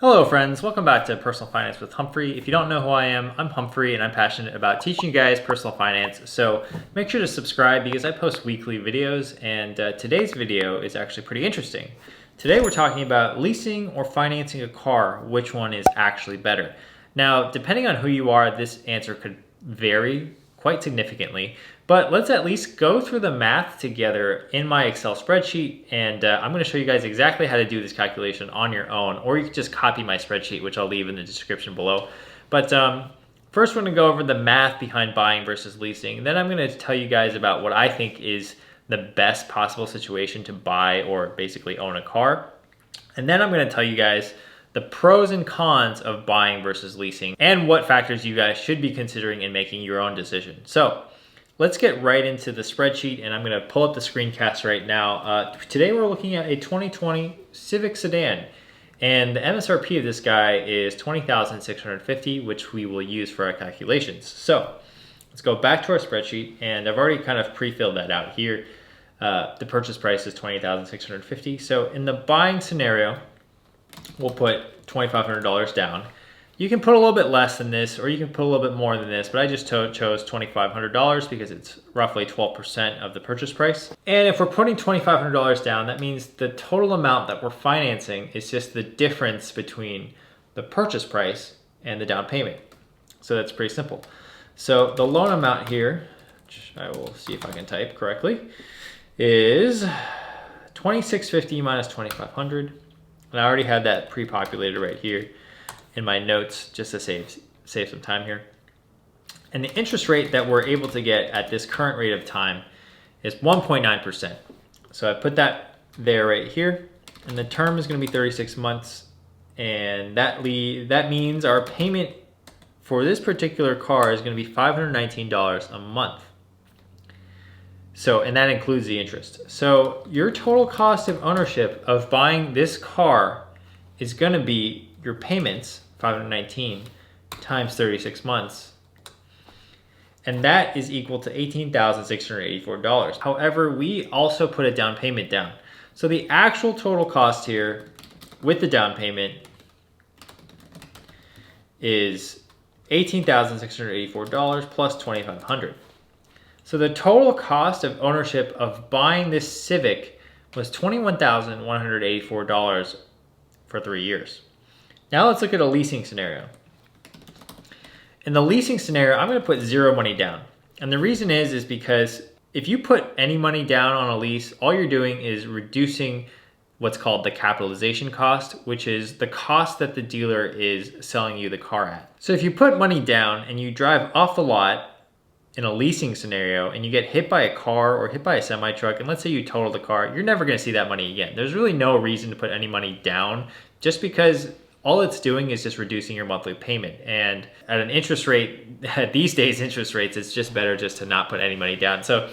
Hello friends, welcome back to Personal Finance with Humphrey. If you don't know who I am, I'm Humphrey and I'm passionate about teaching you guys personal finance. So make sure to subscribe because I post weekly videos and today's video is actually pretty interesting. Today we're talking about leasing or financing a car, which one is actually better. Now, depending on who you are, this answer could vary quite significantly, but let's at least go through the math together in my Excel spreadsheet, and I'm going to show you guys exactly how to do this calculation on your own, or you can just copy my spreadsheet, which I'll leave in the description below. But first we're going to go over the math behind buying versus leasing. Then I'm going to tell you guys about what I think is the best possible situation to buy or basically own a car. And then I'm going to tell you guys the pros and cons of buying versus leasing and what factors you guys should be considering in making your own decision. So let's get right into the spreadsheet, and I'm going to pull up the screencast right now. Today we're looking at a 2020 Civic sedan, and the MSRP of this guy is $20,650, which we will use for our calculations. So let's go back to our spreadsheet, and I've already kind of pre-filled that out here. The purchase price is $20,650. So in the buying scenario, we'll put $2,500 down. You can put a little bit less than this, or you can put a little bit more than this, but I just chose $2,500 because it's roughly 12% of the purchase price. And if we're putting $2,500 down, that means the total amount that we're financing is just the difference between the purchase price and the down payment. So that's pretty simple. So the loan amount here, which I will see if I can type correctly, is $2,650 minus $2,500. And I already had that pre-populated right here in my notes just to save some time here. And the interest rate that we're able to get at this current rate of time is 1.9%. So I put that there right here, and the term is going to be 36 months, and that means our payment for this particular car is going to be $519 a month. So, and that includes the interest. So your total cost of ownership of buying this car is going to be your payments, $519 times 36 months. And that is equal to $18,684. However, we also put a down payment down. So the actual total cost here with the down payment is $18,684 plus $2,500. So the total cost of ownership of buying this Civic was $21,184 for 3 years. Now let's look at a leasing scenario. In the leasing scenario, I'm going to put zero money down. And the reason is because if you put any money down on a lease, all you're doing is reducing what's called the capitalization cost, which is the cost that the dealer is selling you the car at. So if you put money down and you drive off the lot in a leasing scenario and you get hit by a car or hit by a semi truck, and let's say you total the car, you're never going to see that money again. There's really no reason to put any money down, just because all it's doing is just reducing your monthly payment. And at an interest rate, at these days interest rates, it's just better just to not put any money down. So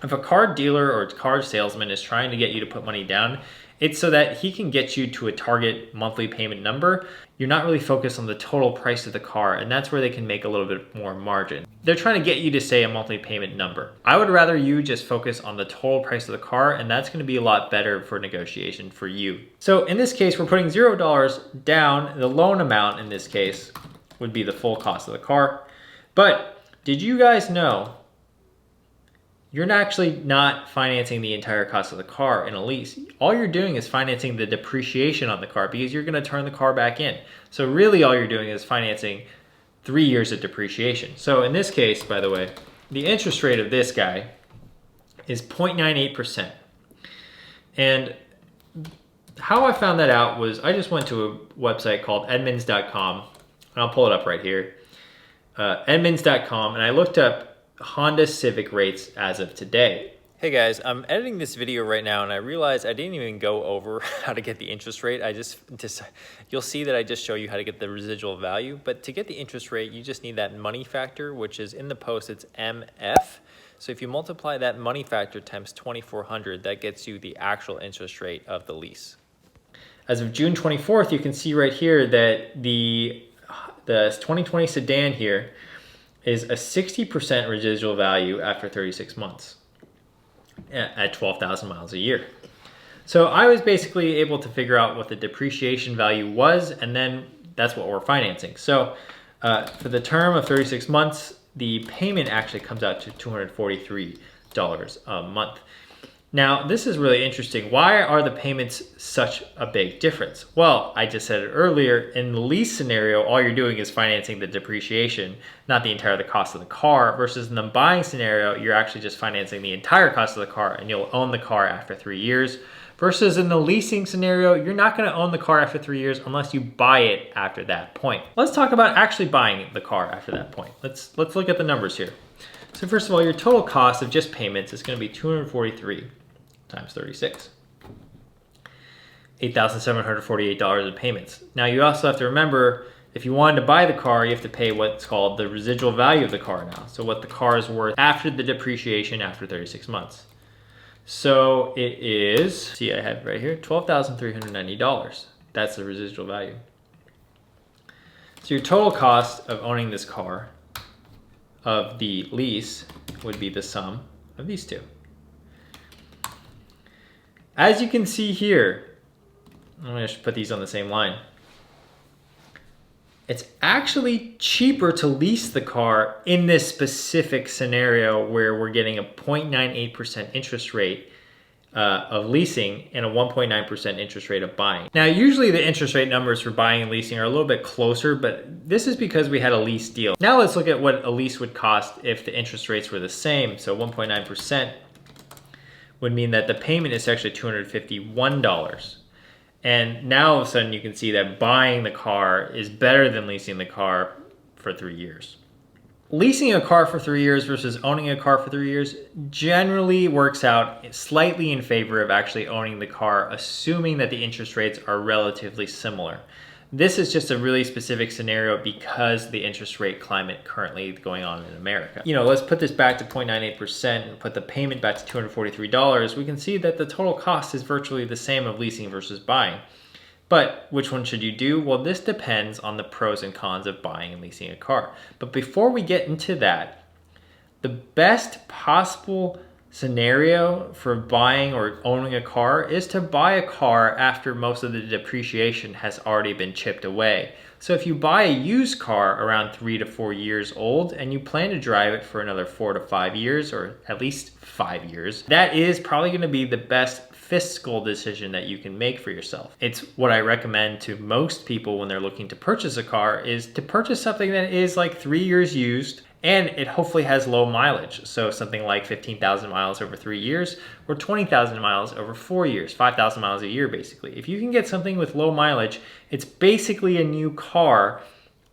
if a car dealer or car salesman is trying to get you to put money down, it's so that he can get you to a target monthly payment number. You're not really focused on the total price of the car, and that's where they can make a little bit more margin. They're trying to get you to say a monthly payment number. I would rather you just focus on the total price of the car, and that's going to be a lot better for negotiation for you. So in this case, we're putting $0 down. The loan amount in this case would be the full cost of the car. But did you guys know you're actually not financing the entire cost of the car in a lease? All you're doing is financing the depreciation on the car because you're going to turn the car back in. So really all you're doing is financing 3 years of depreciation. So in this case, by the way, the interest rate of this guy is 0.98%. And how I found that out was I just went to a website called Edmunds.com, and I'll pull it up right here. Edmunds.com, and I looked up Honda Civic rates as of today. Hey guys, I'm editing this video right now and I realized I didn't even go over how to get the interest rate. You'll see that I just show you how to get the residual value, but to get the interest rate, you just need that money factor, which is in the post, it's MF. So if you multiply that money factor times 2,400, that gets you the actual interest rate of the lease. As of June 24th, you can see right here that the 2020 sedan here is a 60% residual value after 36 months at 12,000 miles a year. So I was basically able to figure out what the depreciation value was, and then that's what we're financing. So for the term of 36 months, the payment actually comes out to $243 a month. Now, this is really interesting. Why are the payments such a big difference? Well, I just said it earlier, in the lease scenario, all you're doing is financing the depreciation, not the entire cost of the car, versus in the buying scenario, you're actually just financing the entire cost of the car and you'll own the car after 3 years. Versus in the leasing scenario, you're not gonna own the car after 3 years unless you buy it after that point. Let's talk about actually buying the car after that point. Let's look at the numbers here. So first of all, your total cost of just payments is gonna be $243 times 36. $8,748 in payments. Now you also have to remember, if you wanted to buy the car, you have to pay what's called the residual value of the car now. So what the car is worth after the depreciation after 36 months. So it is, see I have it right here, $12,390. That's the residual value. So your total cost of owning this car of the lease would be the sum of these two. As you can see here, I'm gonna just put these on the same line. It's actually cheaper to lease the car in this specific scenario where we're getting a 0.98% interest rate of leasing and a 1.9% interest rate of buying. Now, usually the interest rate numbers for buying and leasing are a little bit closer, but this is because we had a lease deal. Now let's look at what a lease would cost if the interest rates were the same. So 1.9%. would mean that the payment is actually $251. And now all of a sudden you can see that buying the car is better than leasing the car for 3 years. Leasing a car for 3 years versus owning a car for 3 years generally works out slightly in favor of actually owning the car, assuming that the interest rates are relatively similar. This is just a really specific scenario because the interest rate climate currently going on in America. You know, let's put this back to 0.98% and put the payment back to $243. We can see that the total cost is virtually the same of leasing versus buying. But which one should you do? Well, this depends on the pros and cons of buying and leasing a car. But before we get into that, the best possible scenario for buying or owning a car is to buy a car after most of the depreciation has already been chipped away. So if you buy a used car around 3 to 4 years old and you plan to drive it for another 4 to 5 years, or at least 5 years, that is probably going to be the best fiscal decision that you can make for yourself. It's what I recommend to most people when they're looking to purchase a car, is to purchase something that is like 3 years used and it hopefully has low mileage. So something like 15,000 miles over 3 years or 20,000 miles over 4 years, 5,000 miles a year basically. If you can get something with low mileage, it's basically a new car,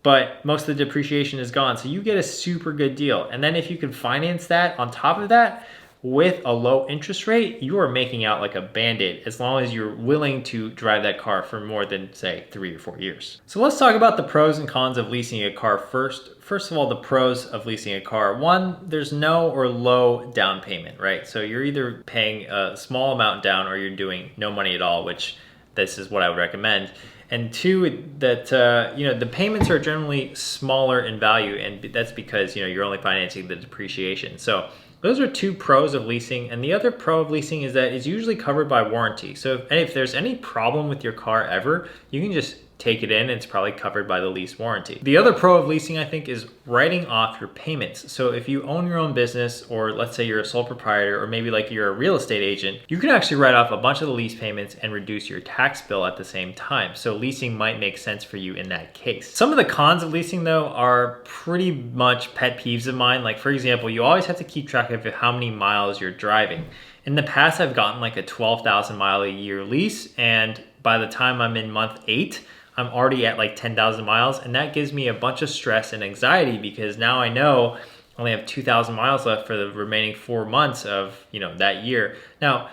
but most of the depreciation is gone. So you get a super good deal. And then if you can finance that on top of that, with a low interest rate, you are making out like a bandit as long as you're willing to drive that car for more than, say, 3 or 4 years. So let's talk about the pros and cons of leasing a car first. First of all, the pros of leasing a car. One, there's no or low down payment, right? So you're either paying a small amount down or you're doing no money at all, which this is what I would recommend. And two, that the payments are generally smaller in value, and that's because you're only financing the depreciation. So those are two pros of leasing. And the other pro of leasing is that it's usually covered by warranty. So if there's any problem with your car ever, you can just take it in and it's probably covered by the lease warranty. The other pro of leasing, I think, is writing off your payments. So if you own your own business, or let's say you're a sole proprietor, or maybe like you're a real estate agent, you can actually write off a bunch of the lease payments and reduce your tax bill at the same time. So leasing might make sense for you in that case. Some of the cons of leasing though are pretty much pet peeves of mine. Like for example, you always have to keep track of how many miles you're driving. In the past, I've gotten like a 12,000 mile a year lease, and by the time I'm in month 8, I'm already at like 10,000 miles, and that gives me a bunch of stress and anxiety because now I know I only have 2,000 miles left for the remaining 4 months of that year. Now,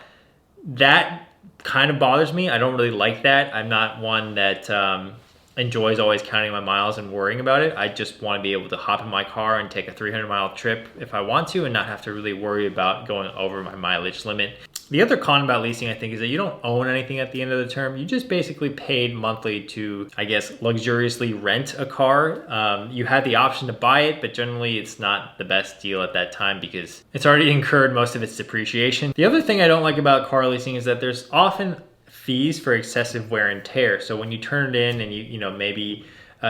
that kind of bothers me. I don't really like that. I'm not one that enjoys always counting my miles and worrying about it. I just want to be able to hop in my car and take a 300-mile trip if I want to and not have to really worry about going over my mileage limit. The other con about leasing, I think, is that you don't own anything at the end of the term. You just basically paid monthly to, I guess, luxuriously rent a car. You had the option to buy it, but generally it's not the best deal at that time because it's already incurred most of its depreciation. The other thing I don't like about car leasing is that there's often fees for excessive wear and tear. So when you turn it in and you know, maybe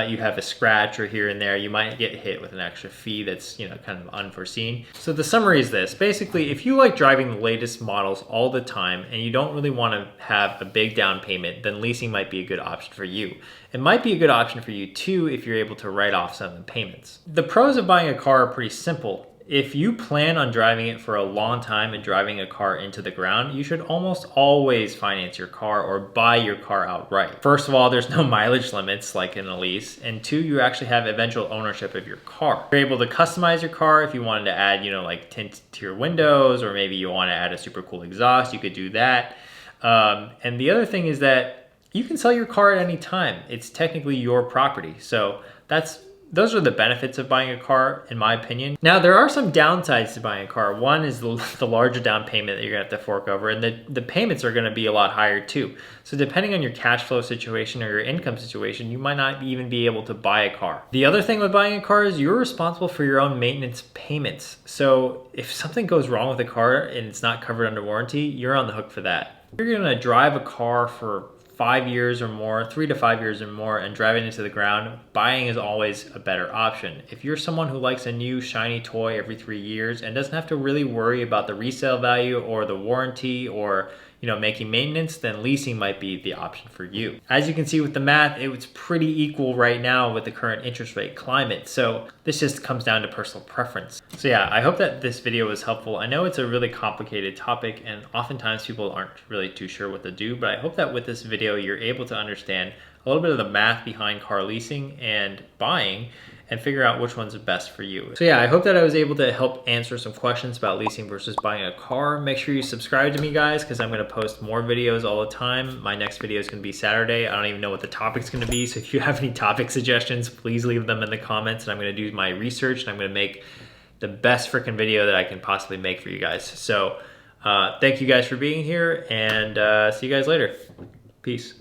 you have a scratch or here and there, you might get hit with an extra fee that's, you know, kind of unforeseen. So the summary is this: basically, if you like driving the latest models all the time and you don't really want to have a big down payment, then leasing might be a good option for you. It might be a good option for you too if you're able to write off some of the payments. The pros of buying a car are pretty simple. If you plan on driving it for a long time and driving a car into the ground, you should almost always finance your car or buy your car outright. First of all, there's no mileage limits like in a lease. And two, you actually have eventual ownership of your car. You're able to customize your car if you wanted to add, you know, like tint to your windows, or maybe you want to add a super cool exhaust, you could do that. And the other thing is that you can sell your car at any time. It's technically your property. So those are the benefits of buying a car, in my opinion. Now, there are some downsides to buying a car. One is the larger down payment that you're gonna have to fork over, and the payments are gonna be a lot higher too. So depending on your cash flow situation or your income situation, you might not even be able to buy a car. The other thing with buying a car is you're responsible for your own maintenance payments. So if something goes wrong with a car and it's not covered under warranty, you're on the hook for that. If you're gonna drive a car for 5 years or more, 3 to 5 years or more, and driving into the ground, buying is always a better option. If you're someone who likes a new shiny toy every 3 years and doesn't have to really worry about the resale value or the warranty or, you know, making maintenance, then leasing might be the option for you. As you can see with the math, it's pretty equal right now with the current interest rate climate. So this just comes down to personal preference. So yeah, I hope that this video was helpful. I know it's a really complicated topic and oftentimes people aren't really too sure what to do, but I hope that with this video, you're able to understand a little bit of the math behind car leasing and buying and figure out which one's best for you. So yeah, I hope that I was able to help answer some questions about leasing versus buying a car. Make sure you subscribe to me, guys, because I'm gonna post more videos all the time. My next video is gonna be Saturday. I don't even know what the topic's gonna be, so if you have any topic suggestions, please leave them in the comments, and I'm gonna do my research, and I'm gonna make the best freaking video that I can possibly make for you guys. So thank you guys for being here, and see you guys later. Peace.